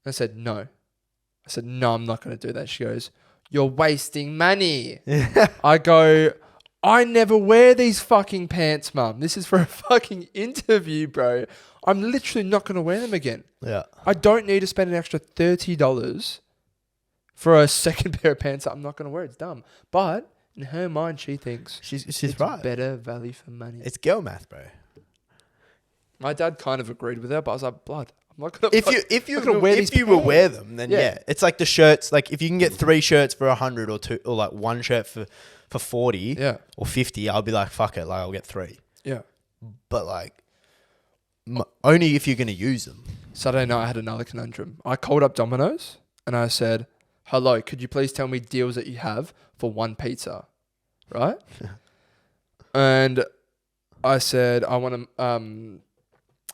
And I said, no. I said, no, I'm not going to do that. She goes, you're wasting money. I go, I never wear these fucking pants, Mum. This is for a fucking interview, bro. I'm literally not going to wear them again. Yeah. I don't need to spend an extra $30 for a second pair of pants that I'm not going to wear. It's dumb. But in her mind, she thinks she's it's right. Better value for money. It's girl math, bro. My dad kind of agreed with her, but I was like, blood. I'm not gonna. If you will wear them, then yeah. It's like the shirts. Like if you can get 3 shirts for 100 or 2, or like 1 shirt for 40, or 50, I'll be like, fuck it, like I'll get 3. Yeah. But like, only if you're gonna use them. Saturday night, I had another conundrum. I called up Domino's and I said, "Hello, could you please tell me deals that you have for 1 pizza?" Right? And I said, I want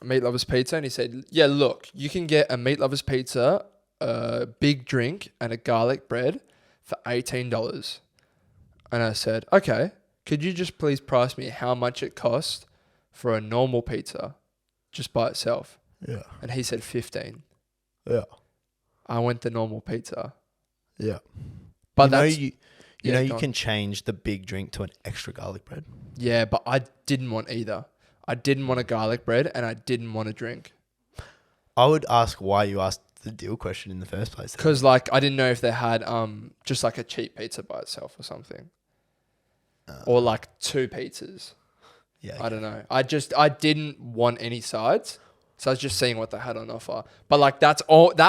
Meat Lovers Pizza, and he said, yeah, look, you can get a Meat Lovers Pizza, a big drink, and a garlic bread for $18. And I said, okay, could you just please price me how much it costs for a normal pizza just by itself? Yeah. And he said 15. Yeah. I went the normal pizza. Yeah. But You know, you go on. can change the big drink to an extra garlic bread. Yeah, but I didn't want either. I didn't want a garlic bread and I didn't want a drink. I would ask why you asked the deal question in the first place. Because like I didn't know if they had just like a cheap pizza by itself or something. Or like 2 pizzas. Yeah, I don't know. I didn't want any sides. So I was just seeing what they had on offer. But like that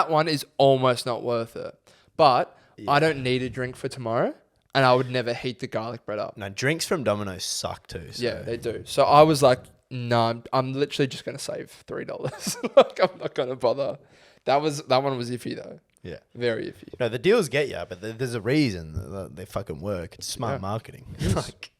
one is almost not worth it. But I don't need a drink for tomorrow. And I would never heat the garlic bread up. No, drinks from Domino's suck too. So. Yeah, they do. So I was like, no, I'm literally just going to save $3. Like I'm not going to bother. That one was iffy though. Yeah. Very iffy. No, the deals get you, but there's a reason that they fucking work. It's smart marketing. Like,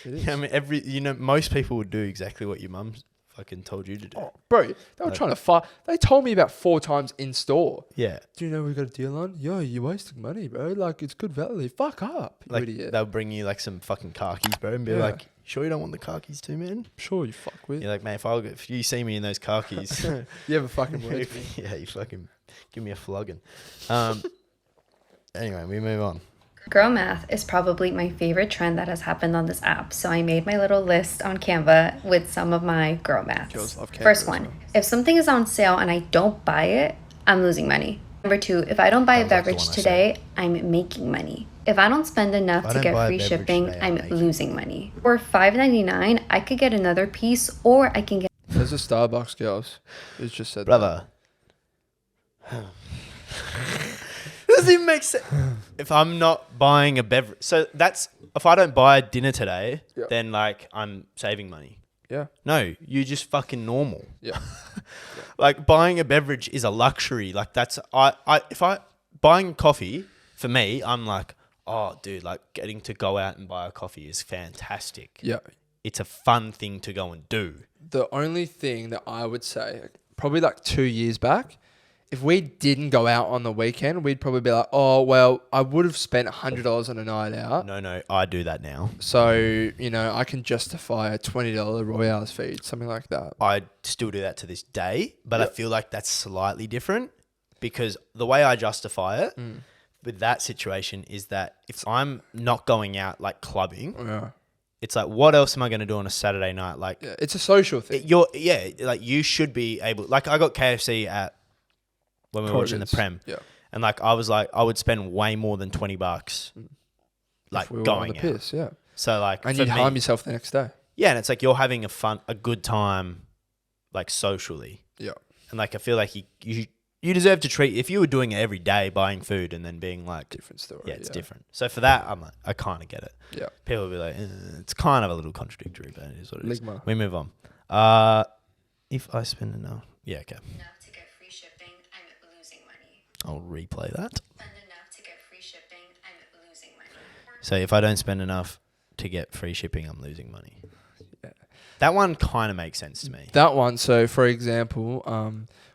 It is. I mean, most people would do exactly what your mum fucking told you to do. Oh, bro, they were trying to fight. They told me about 4 times in store. Yeah. Do you know we got a deal on? Yo, you're wasting money, bro. Like, it's good value. Fuck up, you Like, idiot. they'll bring you like some fucking khakis, bro, and be like, sure you don't want the khakis too, man? Sure, you fuck with. You're like, man, if you see me in those khakis, You have a fucking word for me. yeah, you fucking give me a flogging. Anyway, we move on. Girl math is probably my favorite trend that has happened on this app. So I made my little list on Canva with some of my girl maths. Girls love Canva First as one, well. if something is on sale and I don't buy it, I'm losing money. Number 2, if I don't buy a Sounds like the beverage one I today, I'm making money. If I don't spend enough If I to don't buy get a free beverage shipping, today, I'm I'm making losing money. For $5.99, I could get another piece or I can get There's a Starbucks girls who's just said Brother. Doesn't even make sense. If I'm not buying a beverage, so that's if I don't buy dinner today, Yeah. then like I'm saving money. that. Yeah. No, you're just fucking normal. Yeah. Like buying a beverage is a luxury. Like that's buying coffee for me, I'm like, oh dude, like getting to go out and buy a coffee is fantastic. Yeah. It's a fun thing to go and do. The only thing that I would say, probably like 2 years back, if we didn't go out on the weekend, we'd probably be like, oh, well, I would have spent $100 on a night out. No, I do that now. So, you know, I can justify a $20 Royale's feed, something like that. I still do that to this day, but Yep. I feel like that's slightly different because the way I justify it with that situation is that if I'm not going out like clubbing, Yeah. it's like, what else am I going to do on a Saturday night? Like, Yeah, it's a social thing. like you should be able, like I got KFC when we were watching the Corridors. Prem. Yeah. And like, I was like, I would spend way more than $20 like If we were going on the out. piss, yeah. So like, And for you'd me- harm yourself the next day. Yeah. And it's like, you're having a good time, like socially. Yeah. And like, I feel like you deserve to treat, if you were doing it every day, buying food and then being like, Different story. yeah, it's different. So for that, I'm like, I kind of get it. Yeah. People will be like, it's kind of a little contradictory, but it is what it is. Ligma. We move on. If I spend enough, yeah, okay. enough to get free shipping, I'm losing money. I'll replay that. Spend enough to get free shipping, I'm losing money. So if I don't spend enough to get free shipping, I'm losing money. Yeah. That one kind of makes sense to me. That one, so for example,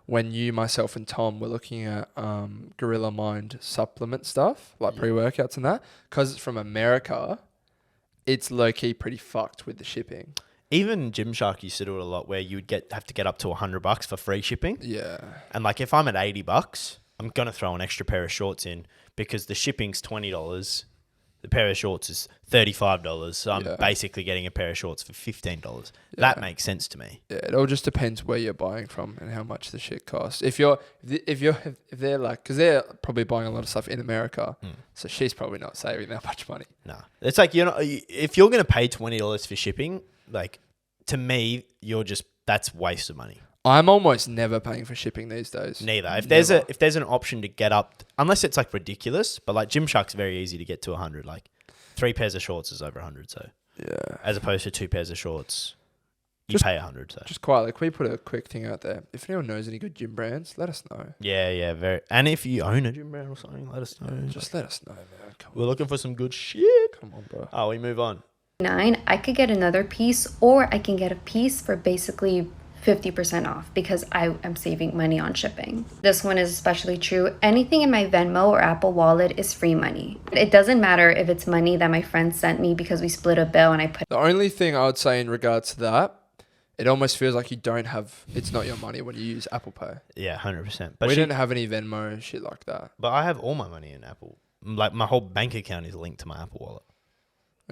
when you, myself, and Tom were looking at Gorilla Mind supplement stuff, like pre-workouts and that, because it's from America, it's low-key pretty fucked with the shipping. Even Gymshark used to do it a lot where you would have to get up to $100 for free shipping. Yeah. And like if I'm at $80, I'm going to throw an extra pair of shorts in because the shipping's $20. The pair of shorts is $35. So I'm basically getting a pair of shorts for $15. That makes sense to me. Yeah, it all just depends where you're buying from and how much the shit costs. If they're like, because they're probably buying a lot of stuff in America, so she's probably not saving that much money. No, it's like, if you're going to pay $20 for shipping, like to me, that's waste of money. I'm almost never paying for shipping these days. Neither. If there's an option to get up, unless it's like ridiculous, but like Gymshark's very easy to get to 100. Like 3 pairs of shorts is over 100. So Yeah. as opposed to 2 pairs of shorts, you Just- pay 100. So Just quietly, can we put a quick thing out there? If anyone knows any good gym brands, let us know. yeah, very. And if you own a gym brand or something, let us know. Just let us know, man. Come We're looking for some good shit. on, bro. Oh, we move on. I could get another piece or I can get a piece for basically 50% off because I am saving money on shipping. This one is especially true. Anything in my Venmo or Apple Wallet is free money. It doesn't matter if it's money that my friend sent me because we split a bill and I put The only thing I would say in regards to that, it almost feels like it's not your money when you use Apple Pay. Yeah, 100%. We didn't have any Venmo shit like that. But I have all my money in Apple like my whole bank account is linked to my Apple Wallet.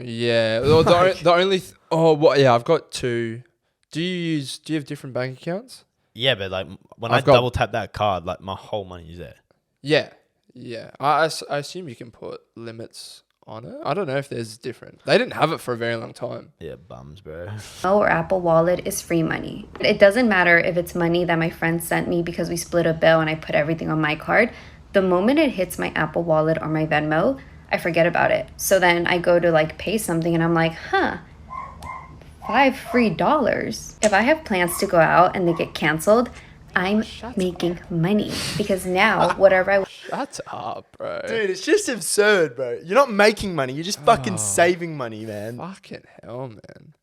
Yeah. Well, the only I've got two. Do you have different bank accounts? Yeah, but like when I've I got- double tap that card, like my whole money is there. Yeah. Yeah. I assume you can put limits on it. I don't know if there's different. They didn't have it for a very long time. Yeah, bums, bro. or Apple Wallet is free money. It doesn't matter if it's money that my friend sent me because we split a bill and I put everything on my card. The moment it hits my Apple Wallet or my Venmo, I forget about it. So then I go to like pay something and I'm like, $5 free. If I have plans to go out and they get canceled, I'm making money because now whatever I Shut up, bro. Dude, it's just absurd, bro. You're not making money. You're just fucking saving money, man. Fucking hell, man.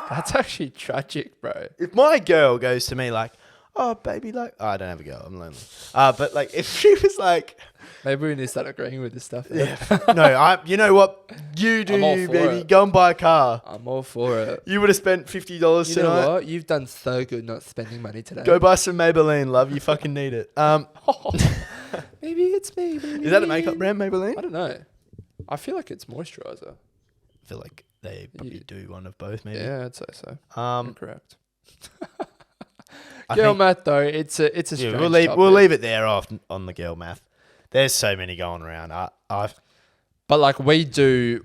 That's actually tragic, bro. If my girl goes to me like, oh, baby, like, oh, I don't have a girl. I'm lonely. But like, if she was like, Maybe we need to start agreeing with this stuff. yeah, no, you know what? You do, I'm all you, for baby. it. Go and buy a car. I'm all for it. You would have spent $50 You know tonight. what? You've done so good not spending money today. Go buy some Maybelline, love. You fucking need it. Maybe it's me. Maybe Is that a makeup brand, Maybelline? I don't know. I feel like it's moisturizer. I feel like they probably do one of both, maybe. Yeah, I'd say so. You're correct. I Girl think- math though, it's a Yeah, strange we'll leave topic. it there off on the girl math. There's so many going around. But like we do.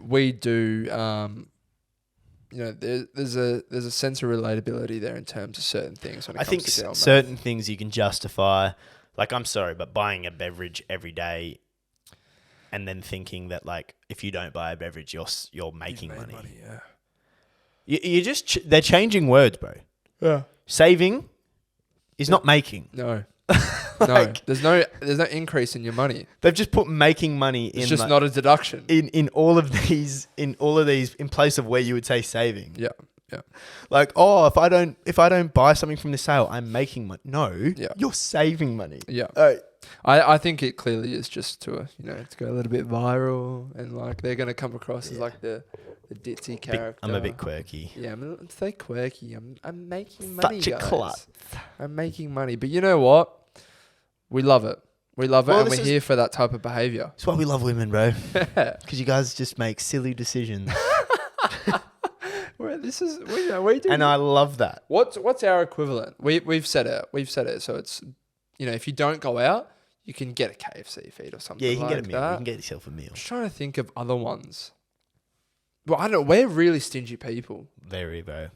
You know, there's a sense of relatability there in terms of certain things when it I comes think to girl math. certain things you can justify. Like, I'm sorry, but buying a beverage every day and then thinking that like if you don't buy a beverage, you're making money. Yeah. You just they're changing words, bro. Yeah. Saving is not making. No. Like- No. There's no increase in your money. They've just put making money in. It's just like, not a deduction. in all of these in place of where you would say saving. Yeah. Yeah. Like, oh, if I don't buy something from the sale, I'm making money. No, Yeah. you're saving money. Yeah. Oh, I think it clearly is just to to go a little bit viral and like they're gonna come across as like the ditzy character. I'm a bit quirky. Yeah, I'm so quirky. I'm making money, Such a guys. clut. I'm making money, but you know what? We love it. We love it, Well, and this we're is- here for that type of behavior. That's why we love women, bro. Because you guys just make silly decisions, We do. and I love that. What's our equivalent? We've said it. So it's if you don't go out, you can get a KFC feed or something. Yeah, you can like get a meal. that. You can get yourself a meal. I'm just trying to think of other ones. Well, I don't know. We're really stingy people. Very, bro.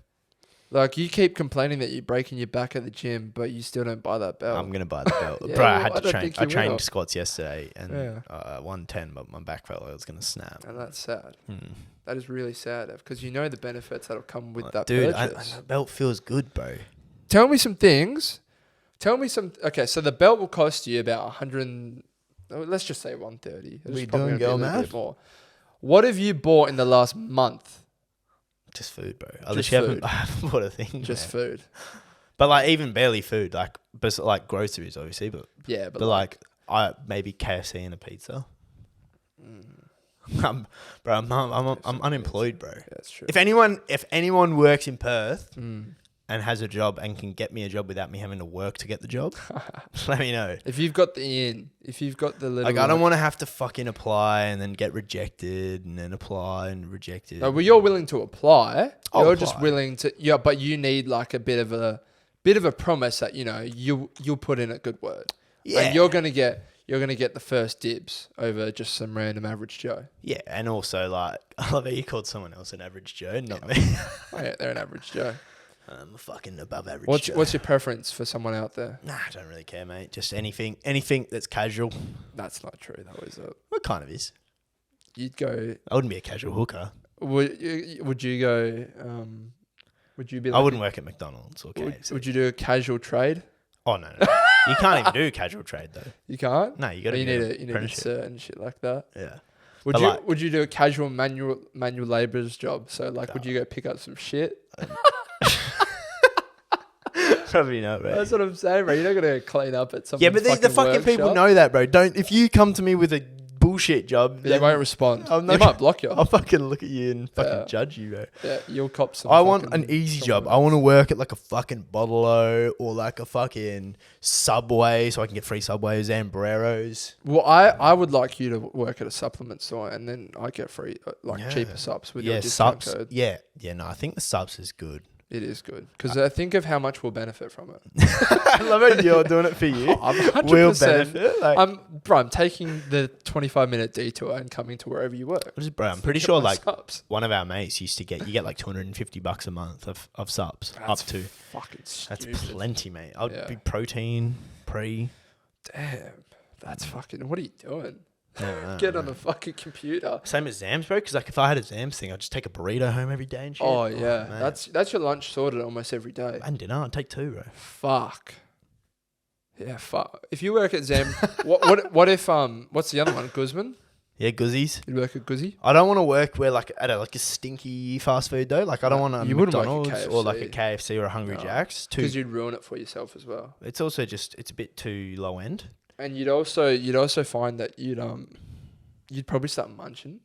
Like, you keep complaining that you're breaking your back at the gym, but you still don't buy that belt. I'm gonna buy the belt, Yeah, bro. I well, had I to don't train. think I you trained will. squats yesterday and Yeah. 110, but my back felt like it was gonna snap. And that's sad. Hmm. That is really sad because you know the benefits that'll come with that Dude, purchase. the belt feels good, bro. Tell me some things. Okay, so the belt will cost you about 100. Let's just say 130. It's We probably doing gonna be a girl little bit math? more. What have you bought in the last month? Just food, bro. Just I literally food. I haven't bought a thing. Just man. food. But like even barely food, like groceries, obviously. But Yeah, but like I maybe KFC and a pizza. I'm unemployed, bro. Yeah, that's true. If anyone works in Perth Mm. and has a job and can get me a job without me having to work to get the job, let me know. If you've got if you've got the little... Like I don't want to have to fucking apply and then get rejected and then apply and rejected. No, well, you're willing to apply. I'll You're just apply. willing to... Yeah, but you need like a bit of a promise that, you'll put in a good word. Yeah. And you're going to get the first dibs over just some random average Joe. Yeah, and also like I love how you called someone else an average Joe, not me. Oh, yeah, they're an average Joe. I'm a fucking above average Joe. What's your preference for someone out there? Nah, I don't really care, mate. Just anything that's casual. That's not true, though, is it? What kind of is? You'd go... I wouldn't be a casual hooker. Would you go... would you be I like wouldn't work at McDonald's or KFC. would you do a casual trade? Oh no. You can't even do casual trade though. You can't? No, you got to. You be need an a apprenticeship. cert and shit like that. Yeah. Would But you like- would you do a casual manual labourer's job? So like, would you go pick up some shit? Probably not, bro. That's what I'm saying, bro. You're not gonna clean up at some. Yeah, but the fucking people know that, bro. If you come to me with a bullshit job. You won't respond. I'm You not might block you. I'll fucking look at you and fucking judge you, bro. Yeah, you'll cop some. I want fucking an easy job. somewhere I want to else. work at like a fucking Bottle-O or like a fucking Subway so I can get free Subways and Zambreros. Well, I would like you to work at a supplement store, and then I get free cheaper subs with your discount subs. code. Yeah. No, I think the subs is good. It is good because I think of how much we'll benefit from it. I love it. You're doing it for you. I'm 100%. We'll benefit. Like, I'm taking the 25-minute detour and coming to wherever you work. bro, I'm pretty Get sure my like subs. one of our mates used to get like $250 a month of subs That's up to. fucking That's stupid. plenty, mate. I'd Yeah. be protein, pre. Damn, that's fucking. What are you doing? No, Get on a fucking computer. Same as Zams, bro. Because like if I had a Zams thing, I'd just take a burrito home every day and shit. Oh yeah, man. that's your lunch sorted almost every day. And dinner, I'd take 2, bro. Fuck. Yeah, fuck. If you work at Zam, what if what's the other one? Guzman? Yeah, Guzzies. You'd work at Guzzy? I don't want to work where like at a stinky fast food though. Like I don't want a You wouldn't work at McDonald's or like a KFC. KFC or a Hungry No, Jack's. Because you'd ruin it for yourself as well. It's also just it's a bit too low end. And you'd also find that you'd probably start munching,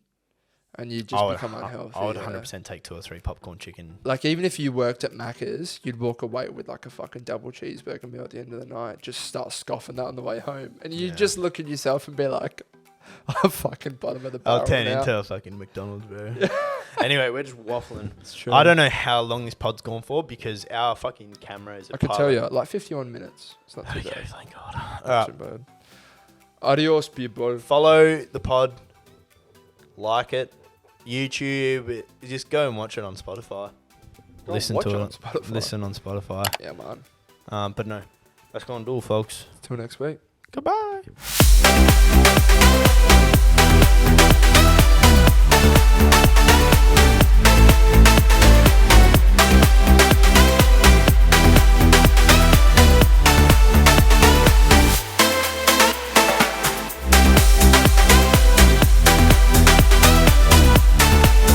and you'd just become unhealthy. I would yeah. 100% take 2 or 3 popcorn chicken. Like even if you worked at Macca's, you'd walk away with like a fucking double cheeseburger meal at the end of the night. Just start scoffing that on the way home, and you just look at yourself and be like, "I'm fucking bottom of the barrel." I'll turn now. into a fucking McDonald's, bro. Anyway, we're just waffling. It's true. I don't know how long this pod's gone for because our fucking cameras. I could tell you, like 51 minutes. It's not too Okay, bad. thank God. Not All right, too bad. Adios, people. follow the pod, like it, YouTube. Just go and watch it on Spotify. Go Listen watch to it it. on Spotify. Listen on Spotify. Yeah, man. But no, that's gonna do, folks. Till next week. Goodbye.